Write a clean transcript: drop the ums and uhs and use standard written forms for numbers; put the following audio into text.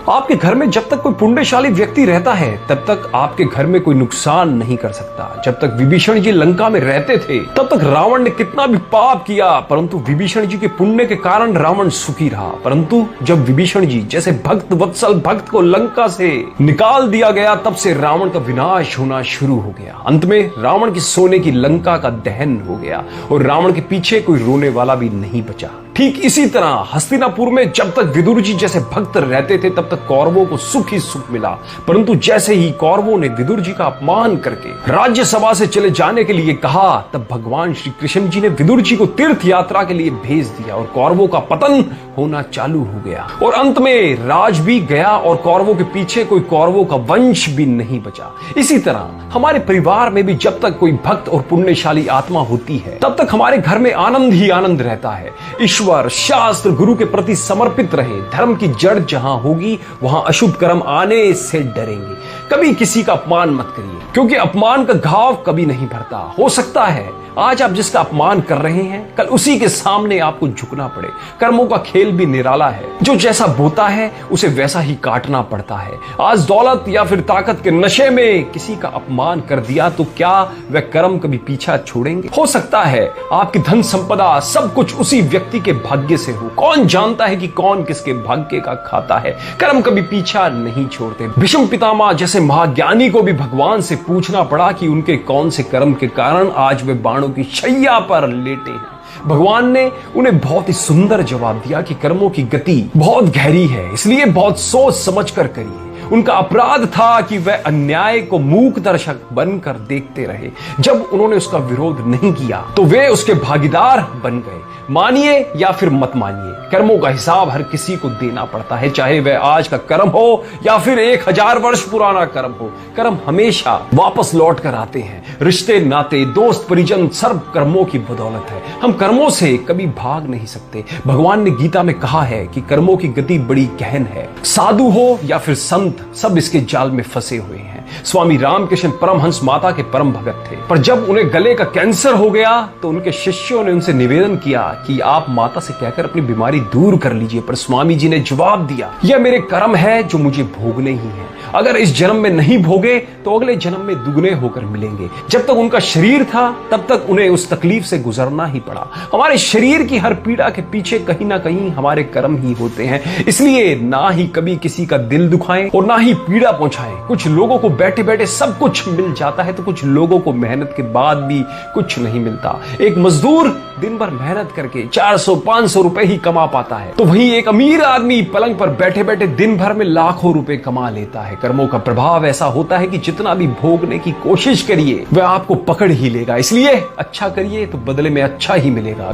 आपके घर में जब तक कोई पुण्यशाली व्यक्ति रहता है तब तक आपके घर में कोई नुकसान नहीं कर सकता। जब तक विभीषण जी लंका में रहते थे तब तक रावण ने कितना भी पाप किया, परंतु विभीषण जी के पुण्य के कारण रावण सुखी रहा। परंतु जब विभीषण जी जैसे भक्त वत्सल भक्त को लंका से निकाल दिया गया तब से रावण का विनाश होना शुरू हो गया। अंत में रावण की सोने की लंका का दहन हो गया और रावण के पीछे कोई रोने वाला भी नहीं बचा। ठीक इसी तरह हस्तिनापुर में जब तक विदुर जी जैसे भक्त रहते थे तब तक कौरवों को सुख ही सुख मिला, परंतु जैसे ही कौरवों ने विदुर जी का अपमान करके राज्यसभा से चले जाने के लिए कहा तब भगवान श्री कृष्ण जी ने विदुर जी को तीर्थ यात्रा के लिए भेज दिया और कौरवों का पतन होना चालू हो गया और अंत में राज भी गया और कौरवों के पीछे कोई कौरवों का वंश भी नहीं बचा। इसी तरह हमारे परिवार में भी जब तक कोई भक्त और पुण्यशाली आत्मा होती है तब तक हमारे घर में आनंद ही आनंद रहता है। ईश्वर शास्त्र गुरु के प्रति समर्पित रहे। धर्म की जड़ जहां होगी वहां अशुभ कर्म आने से डरेंगे। कभी किसी का अपमान मत करिए, क्योंकि अपमान का घाव कभी नहीं भरता। हो सकता है आज आप जिसका अपमान कर रहे हैं कल उसी के सामने आपको झुकना पड़े। कर्मों का खेल भी निराला है, जो जैसा बोता है उसे वैसा ही काटना पड़ता है। आज दौलत या फिर ताकत के नशे में किसी का अपमान कर दिया तो क्या वह कर्म कभी पीछा छोड़ेंगे? हो सकता है आपकी धन संपदा सब कुछ उसी व्यक्ति के भाग्य से हो। कौन जानता है कि कौन किसके भाग्य का खाता है। कर्म कभी पीछा नहीं छोड़ते। भीष्म पितामह जैसे महाज्ञानी को भी भगवान से पूछना पड़ा कि उनके कौन से कर्म के कारण आज वे बाणों की शैया पर लेटे हैं। भगवान ने उन्हें बहुत ही सुंदर जवाब दिया कि कर्मों की गति बहुत गहरी है, इसलिए बहुत सोच समझ कर करिए। उनका अपराध था कि वह अन्याय को मूक दर्शक बनकर देखते रहे। जब उन्होंने उसका विरोध नहीं किया तो वे उसके भागीदार बन गए। मानिए या फिर मत मानिए, कर्मों का हिसाब हर किसी को देना पड़ता है, चाहे वह आज का कर्म हो या फिर 1000 वर्ष पुराना कर्म हो। कर्म हमेशा वापस लौट कर आते हैं। रिश्ते नाते दोस्त परिजन सर्व कर्मों की बदौलत है। हम कर्मों से कभी भाग नहीं सकते। भगवान ने गीता में कहा है कि कर्मों की गति बड़ी गहन है। साधु हो या फिर संत सब इसके जाल में फंसे हुए हैं। स्वामी रामकृष्ण परमहंस माता के परम भगत थे, पर जब उन्हें गले का कैंसर हो गया तो उनके शिष्यों ने उनसे निवेदन किया कि आप माता से कहकर अपनी बीमारी दूर कर लीजिए। पर स्वामी जी ने जवाब दिया, यह मेरे कर्म है जो मुझे भोगने ही है। अगर इस जन्म में नहीं भोगे तो अगले जन्म में दुगने होकर मिलेंगे। जब तक उनका शरीर था तब तक उन्हें उस तकलीफ से गुजरना ही पड़ा। हमारे शरीर की हर पीड़ा के पीछे कहीं ना कहीं हमारे कर्म ही होते हैं। इसलिए ना ही कभी किसी का दिल दुखाएं और ना ही पीड़ा पहुंचाएं। कुछ लोगों को बैठे बैठे सब कुछ मिल जाता है तो कुछ लोगों को मेहनत के बाद भी कुछ नहीं मिलता। एक मजदूर दिन भर मेहनत करके 400-500 रुपए ही कमा पाता है, तो वहीं एक अमीर आदमी पलंग पर बैठे बैठे दिन भर में लाखों रुपए कमा लेता है। कर्मों का प्रभाव ऐसा होता है कि जितना भी भोगने की कोशिश करिए वह आपको पकड़ ही लेगा। इसलिए अच्छा करिए तो बदले में अच्छा ही मिलेगा।